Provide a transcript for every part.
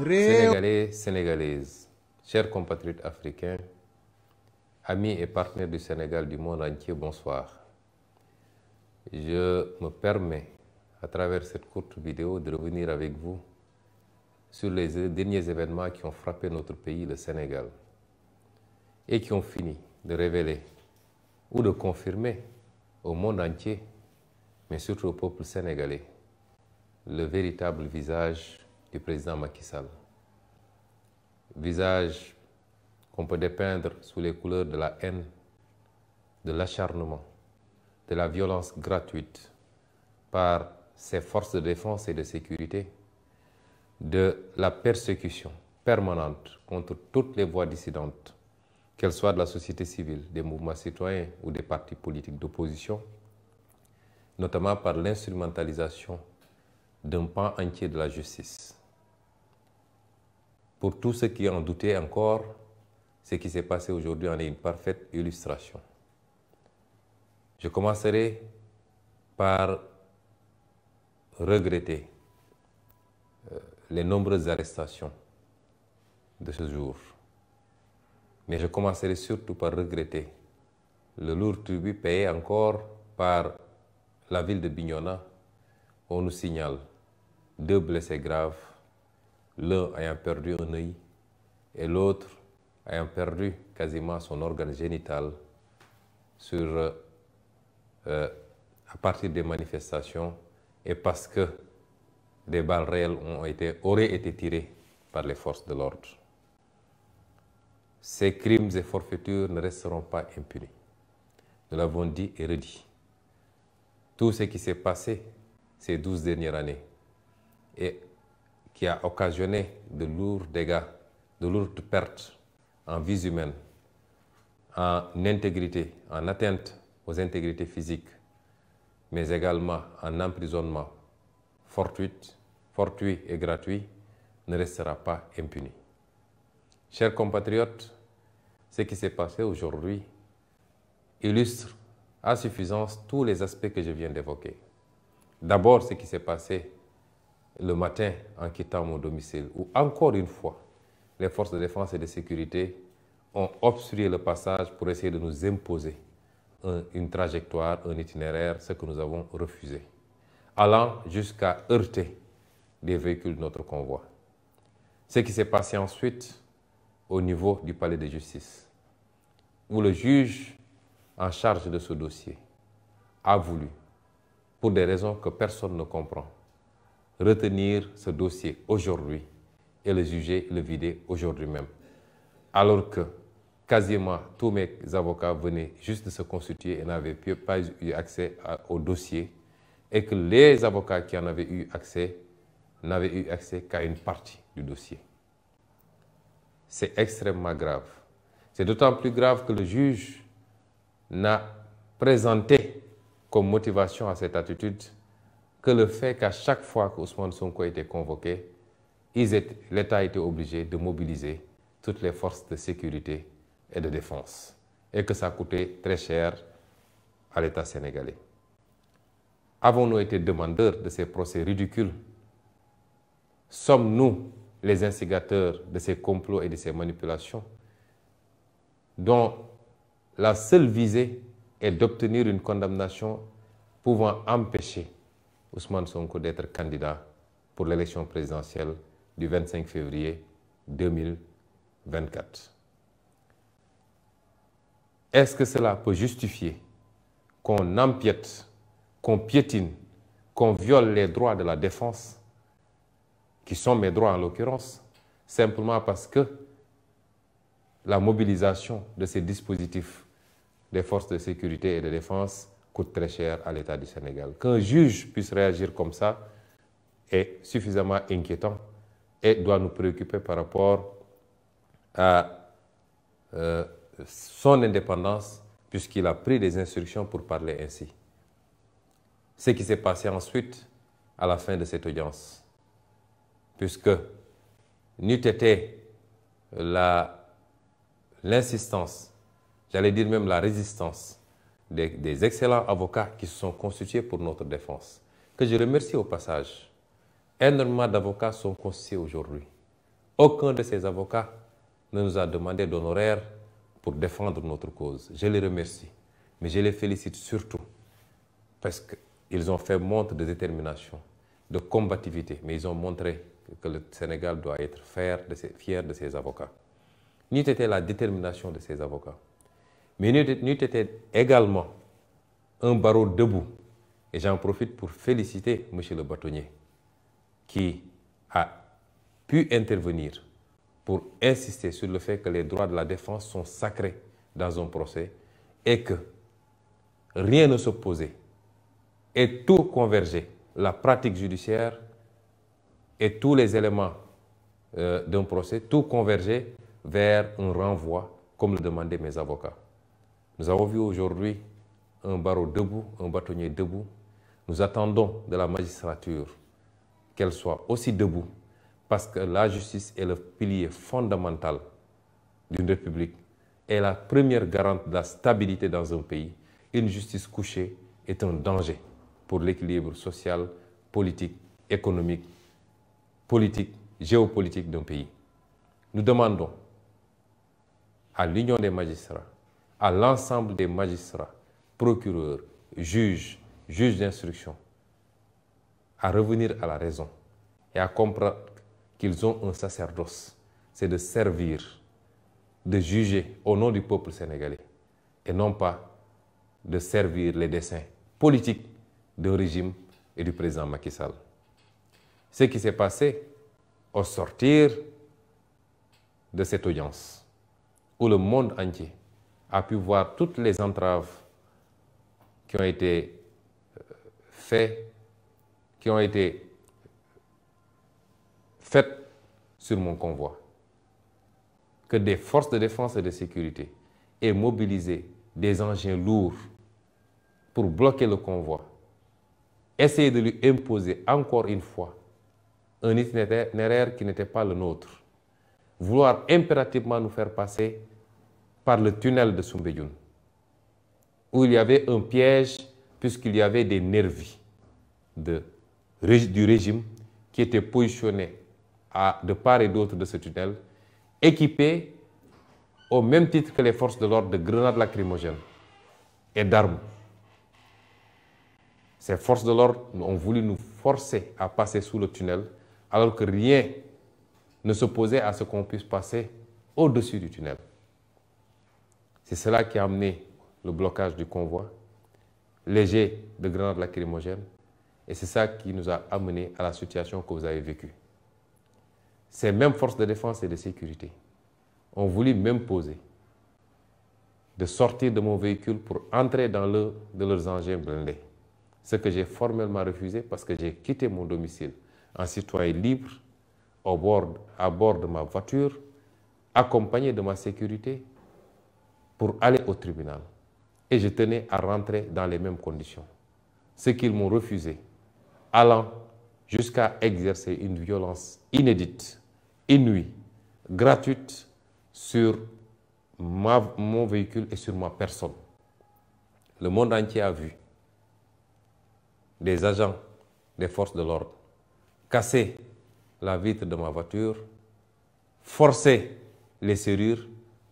Sénégalais, Sénégalaises, chers compatriotes africains, amis et partenaires du Sénégal du monde entier, bonsoir. Je me permets, à travers cette courte vidéo, de revenir avec vous sur les derniers événements qui ont frappé notre pays, le Sénégal, et qui ont fini de révéler ou de confirmer au monde entier, mais surtout au peuple sénégalais, le véritable visage du président Macky Sall. Visage qu'on peut dépeindre sous les couleurs de la haine, de l'acharnement, de la violence gratuite par ses forces de défense et de sécurité, de la persécution permanente contre toutes les voix dissidentes, qu'elles soient de la société civile, des mouvements citoyens ou des partis politiques d'opposition, notamment par l'instrumentalisation d'un pan entier de la justice. Pour tous ceux qui en doutaient encore, ce qui s'est passé aujourd'hui en est une parfaite illustration. Je commencerai par regretter les nombreuses arrestations de ce jour. Mais je commencerai surtout par regretter le lourd tribut payé encore par la ville de Bignona. On nous signale 2 blessés graves, l'un ayant perdu un œil et l'autre ayant perdu quasiment son organe génital à partir des manifestations et parce que des balles réelles auraient été tirées par les forces de l'ordre. Ces crimes et forfaitures ne resteront pas impunis. Nous l'avons dit et redit. Tout ce qui s'est passé ces 12 dernières années et qui a occasionné de lourds dégâts, de lourdes pertes en vies humaines, en intégrité, en atteinte aux intégrités physiques, mais également en emprisonnement fortuit et gratuit, ne restera pas impuni. Chers compatriotes, ce qui s'est passé aujourd'hui illustre à suffisance tous les aspects que je viens d'évoquer. D'abord, ce qui s'est passé le matin en quittant mon domicile, où encore une fois, les forces de défense et de sécurité ont obstrué le passage pour essayer de nous imposer une trajectoire, un itinéraire, ce que nous avons refusé, allant jusqu'à heurter des véhicules de notre convoi. Ce qui s'est passé ensuite au niveau du palais de justice, où le juge en charge de ce dossier a voulu, pour des raisons que personne ne comprend, retenir ce dossier aujourd'hui et le juger, le vider aujourd'hui même. Alors que quasiment tous mes avocats venaient juste de se constituer et n'avaient pas eu accès au dossier, et que les avocats qui en avaient eu accès n'avaient eu accès qu'à une partie du dossier. C'est extrêmement grave. C'est d'autant plus grave que le juge n'a présenté comme motivation à cette attitude que le fait qu'à chaque fois qu'Ousmane Sonko était convoqué, l'État était obligé de mobiliser toutes les forces de sécurité et de défense, et que ça coûtait très cher à l'État sénégalais. Avons-nous été demandeurs de ces procès ridicules? Sommes-nous les instigateurs de ces complots et de ces manipulations dont la seule visée est d'obtenir une condamnation pouvant empêcher Ousmane Sonko d'être candidat pour l'élection présidentielle du 25 février 2024. Est-ce que cela peut justifier qu'on empiète, qu'on piétine, qu'on viole les droits de la défense, qui sont mes droits en l'occurrence, simplement parce que la mobilisation de ces dispositifs des forces de sécurité et de défense coûte très cher à l'État du Sénégal? Qu'un juge puisse réagir comme ça est suffisamment inquiétant et doit nous préoccuper par rapport à son indépendance, puisqu'il a pris des instructions pour parler ainsi. Ce qui s'est passé ensuite à la fin de cette audience, puisque n'eût été l'insistance, j'allais dire même la résistance des excellents avocats qui se sont constitués pour notre défense, que je remercie au passage. Énormément d'avocats sont constitués aujourd'hui. Aucun de ces avocats ne nous a demandé d'honoraires pour défendre notre cause. Je les remercie, mais je les félicite surtout parce qu'ils ont fait montre de détermination, de combativité, mais ils ont montré que le Sénégal doit être fier de ses avocats. N'eût été la détermination de ces avocats, mais n'eût été également un barreau debout. Et j'en profite pour féliciter M. le bâtonnier qui a pu intervenir pour insister sur le fait que les droits de la défense sont sacrés dans un procès et que rien ne s'opposait et tout convergeait, la pratique judiciaire et tous les éléments d'un procès, tout convergeait vers un renvoi, comme le demandaient mes avocats. Nous avons vu aujourd'hui un barreau debout, un bâtonnier debout. Nous attendons de la magistrature qu'elle soit aussi debout, parce que la justice est le pilier fondamental d'une république et la première garante de la stabilité dans un pays. Une justice couchée est un danger pour l'équilibre social, politique, économique, politique, géopolitique d'un pays. Nous demandons à l'Union des magistrats, à l'ensemble des magistrats, procureurs, juges d'instruction, à revenir à la raison et à comprendre qu'ils ont un sacerdoce, c'est de servir, de juger au nom du peuple sénégalais et non pas de servir les desseins politiques d'un régime et du président Macky Sall. Ce qui s'est passé au sortir de cette audience, où le monde entier a pu voir toutes les entraves qui ont été faites sur mon convoi, que des forces de défense et de sécurité aient mobilisé des engins lourds pour bloquer le convoi, essayer de lui imposer encore une fois un itinéraire qui n'était pas le nôtre, vouloir impérativement nous faire passer par le tunnel de Soumbédioune, où il y avait un piège puisqu'il y avait des nervis du régime qui étaient positionnés de part et d'autre de ce tunnel, équipés au même titre que les forces de l'ordre de grenades lacrymogènes et d'armes. Ces forces de l'ordre ont voulu nous forcer à passer sous le tunnel, alors que rien ne s'opposait à ce qu'on puisse passer au-dessus du tunnel. C'est cela qui a amené le blocage du convoi, les jets de grenades lacrymogènes, et c'est ça qui nous a amené à la situation que vous avez vécue. Ces mêmes forces de défense et de sécurité ont voulu m'imposer de sortir de mon véhicule pour entrer dans l'un de leurs engins blindés. Ce que j'ai formellement refusé parce que j'ai quitté mon domicile en citoyen libre à bord de ma voiture, accompagné de ma sécurité pour aller au tribunal. Et je tenais à rentrer dans les mêmes conditions. Ce qu'ils m'ont refusé, allant jusqu'à exercer une violence inédite, inouïe, gratuite sur mon véhicule et sur ma personne. Le monde entier a vu des agents des forces de l'ordre casser la vitre de ma voiture, forcer les serrures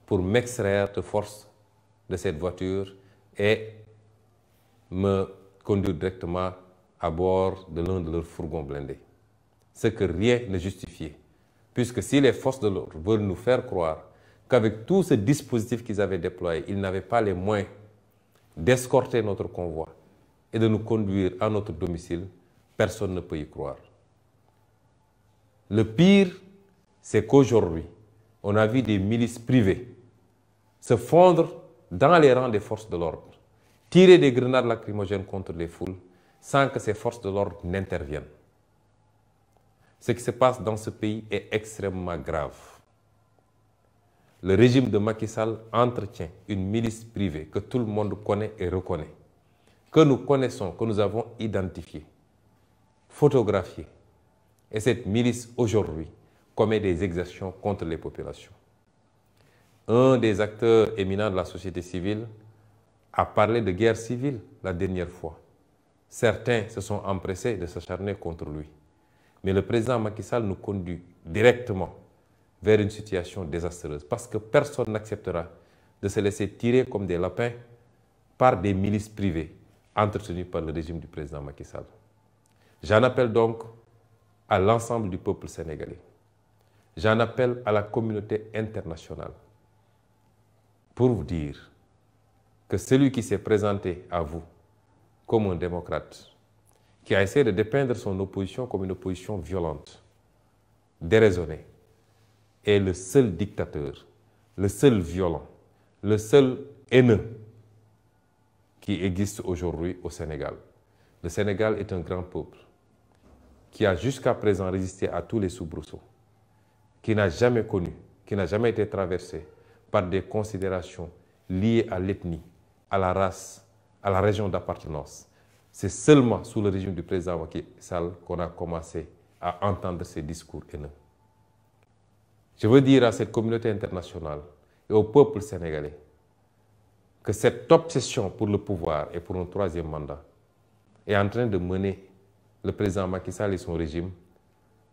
pour m'extraire de force de cette voiture et me conduire directement à bord de l'un de leurs fourgons blindés. Ce que rien ne justifiait. Puisque si les forces de l'ordre veulent nous faire croire qu'avec tout ce dispositif qu'ils avaient déployé, ils n'avaient pas les moyens d'escorter notre convoi et de nous conduire à notre domicile, personne ne peut y croire. Le pire, c'est qu'aujourd'hui, on a vu des milices privées se fondre dans les rangs des forces de l'ordre, tirer des grenades lacrymogènes contre les foules sans que ces forces de l'ordre n'interviennent. Ce qui se passe dans ce pays est extrêmement grave. Le régime de Macky Sall entretient une milice privée que tout le monde connaît et reconnaît, que nous connaissons, que nous avons identifiée, photographiée. Et cette milice, aujourd'hui, commet des exactions contre les populations. Un des acteurs éminents de la société civile a parlé de guerre civile la dernière fois. certains se sont empressés de s'acharner contre lui. Mais le président Macky Sall nous conduit directement vers une situation désastreuse parce que personne n'acceptera de se laisser tirer comme des lapins par des milices privées entretenues par le régime du président Macky Sall. J'en appelle donc à l'ensemble du peuple sénégalais. J'en appelle à la communauté internationale pour vous dire que celui qui s'est présenté à vous comme un démocrate, qui a essayé de dépeindre son opposition comme une opposition violente, déraisonnée, est le seul dictateur, le seul violent, le seul haineux qui existe aujourd'hui au Sénégal. Le Sénégal est un grand peuple qui a jusqu'à présent résisté à tous les soubresauts, qui n'a jamais connu, qui n'a jamais été traversé par des considérations liées à l'ethnie, à la race, à la région d'appartenance. C'est seulement sous le régime du président Macky Sall qu'on a commencé à entendre ces discours haineux. Je veux dire à cette communauté internationale et au peuple sénégalais que cette obsession pour le pouvoir et pour un troisième mandat est en train de mener le président Macky Sall et son régime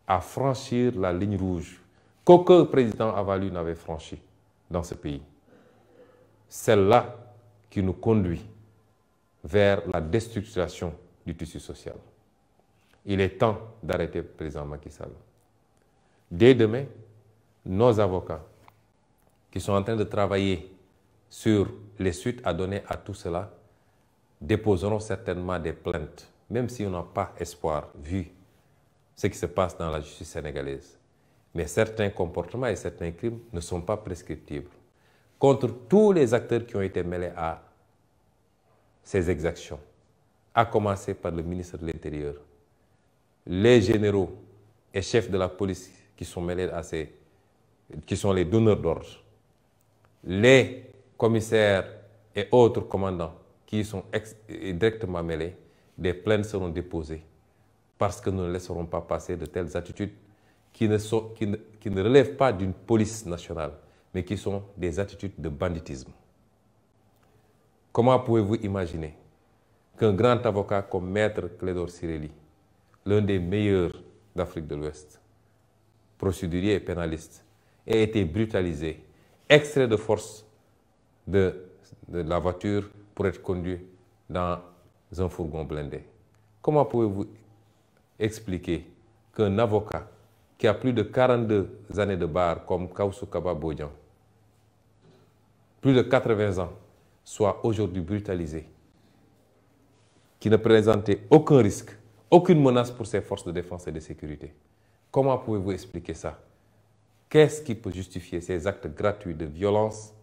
à franchir la ligne rouge qu'aucun président avant lui n'avait franchie dans ce pays. Celle-là qui nous conduit vers la déstructuration du tissu social. Il est temps d'arrêter le président Macky Sall. Dès demain, nos avocats qui sont en train de travailler sur les suites à donner à tout cela déposeront certainement des plaintes, même si on n'a pas espoir, vu ce qui se passe dans la justice sénégalaise. Mais certains comportements et certains crimes ne sont pas prescriptibles. Contre tous les acteurs qui ont été mêlés à ces exactions, à commencer par le ministre de l'Intérieur, les généraux et chefs de la police qui sont mêlés à qui sont les donneurs d'ordre, les commissaires et autres commandants qui y sont directement mêlés, des plaintes seront déposées parce que nous ne laisserons pas passer de telles attitudes qui ne relèvent pas d'une police nationale, mais qui sont des attitudes de banditisme. Comment pouvez-vous imaginer qu'un grand avocat comme Maître Clédor Ciré Ly, l'un des meilleurs d'Afrique de l'Ouest, procédurier et pénaliste, ait été brutalisé, extrait de force de la voiture pour être conduit dans un fourgon blindé? Comment pouvez-vous expliquer qu'un avocat qui a plus de 42 années de barre comme Kawsu Kaba Bodian, plus de 80 ans, soit aujourd'hui brutalisé, qui ne présentait aucun risque, aucune menace pour ses forces de défense et de sécurité? Comment pouvez-vous expliquer ça? Qu'est-ce qui peut justifier ces actes gratuits de violence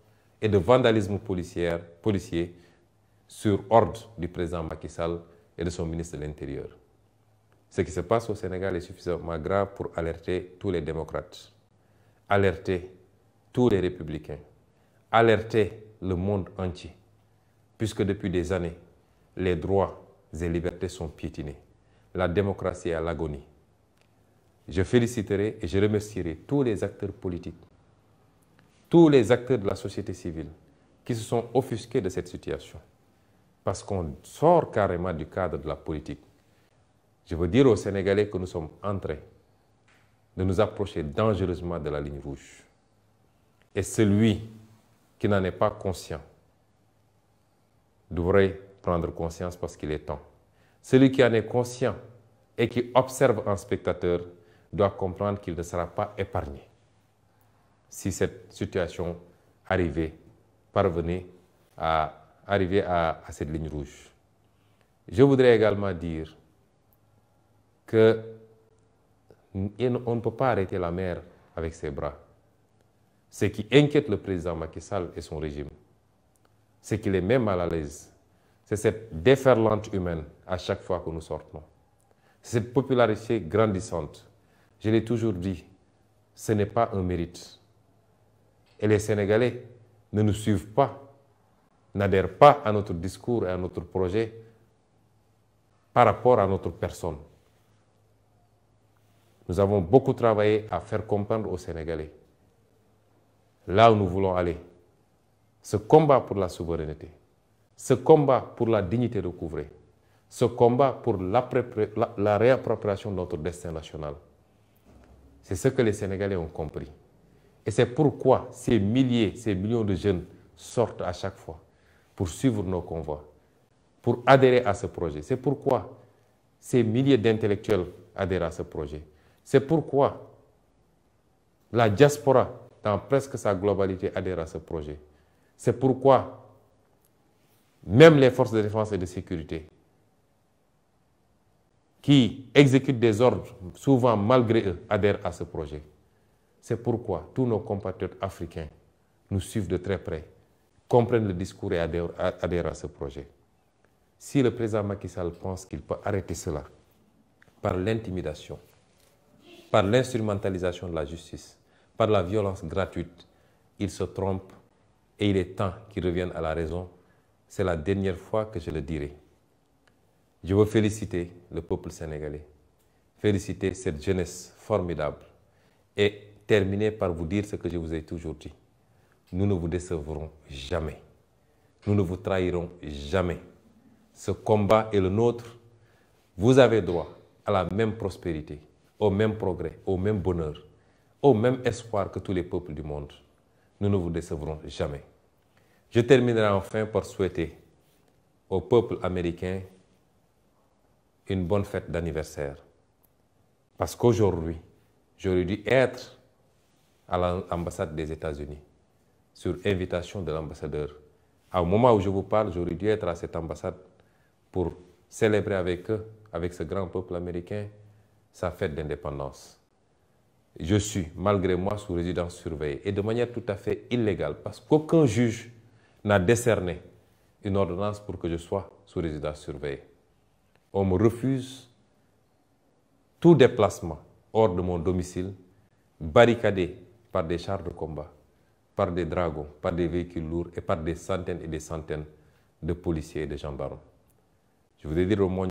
et de vandalisme policier sur ordre du président Macky Sall et de son ministre de l'Intérieur? Ce qui se passe au Sénégal est suffisamment grave pour alerter tous les démocrates, alerter tous les républicains, alerter le monde entier, puisque depuis des années, les droits et libertés sont piétinés. La démocratie est à l'agonie. Je féliciterai et je remercierai tous les acteurs politiques, tous les acteurs de la société civile qui se sont offusqués de cette situation, parce qu'on sort carrément du cadre de la politique. Je veux dire aux Sénégalais que nous sommes en train de nous approcher dangereusement de la ligne rouge. Et celui qui n'en est pas conscient devrait prendre conscience parce qu'il est temps. Celui qui en est conscient et qui observe en spectateur doit comprendre qu'il ne sera pas épargné si cette situation parvenait à arriver à cette ligne rouge. Je voudrais également dire qu'on ne peut pas arrêter la mer avec ses bras. Ce qui inquiète le président Macky Sall et son régime, c'est qu'il est même mal à l'aise. C'est cette déferlante humaine à chaque fois que nous sortons. Cette popularité grandissante. Je l'ai toujours dit, ce n'est pas un mérite. Et les Sénégalais ne nous suivent pas, n'adhèrent pas à notre discours et à notre projet par rapport à notre personne. Nous avons beaucoup travaillé à faire comprendre aux Sénégalais là où nous voulons aller. Ce combat pour la souveraineté, ce combat pour la dignité recouvrée, ce combat pour la réappropriation de notre destin national. C'est ce que les Sénégalais ont compris. Et c'est pourquoi ces milliers, ces millions de jeunes sortent à chaque fois pour suivre nos convois, pour adhérer à ce projet. C'est pourquoi ces milliers d'intellectuels adhèrent à ce projet. C'est pourquoi la diaspora, dans presque sa globalité, adhère à ce projet. C'est pourquoi même les forces de défense et de sécurité, qui exécutent des ordres, souvent malgré eux, adhèrent à ce projet. C'est pourquoi tous nos compatriotes africains nous suivent de très près, comprennent le discours et adhèrent à ce projet. Si le président Macky Sall pense qu'il peut arrêter cela par l'intimidation, par l'instrumentalisation de la justice, par la violence gratuite, il se trompe et il est temps qu'il revienne à la raison. C'est la dernière fois que je le dirai. Je veux féliciter le peuple sénégalais, féliciter cette jeunesse formidable et terminer par vous dire ce que je vous ai toujours dit. Nous ne vous décevrons jamais. Nous ne vous trahirons jamais. Ce combat est le nôtre. Vous avez droit à la même prospérité, au même progrès, au même bonheur, au même espoir que tous les peuples du monde. Nous ne vous décevrons jamais. Je terminerai enfin par souhaiter au peuple américain une bonne fête d'anniversaire. Parce qu'aujourd'hui, j'aurais dû être à l'ambassade des États-Unis sur invitation de l'ambassadeur. Au moment où je vous parle, j'aurais dû être à cette ambassade pour célébrer avec eux, avec ce grand peuple américain, sa fête d'indépendance. Je suis, malgré moi, sous résidence surveillée et de manière tout à fait illégale parce qu'aucun juge n'a décerné une ordonnance pour que je sois sous résidence surveillée. On me refuse tout déplacement hors de mon domicile, barricadé par des chars de combat, par des dragons, par des véhicules lourds et par des centaines et des centaines de policiers et de gendarmes. Je voudrais dire au monde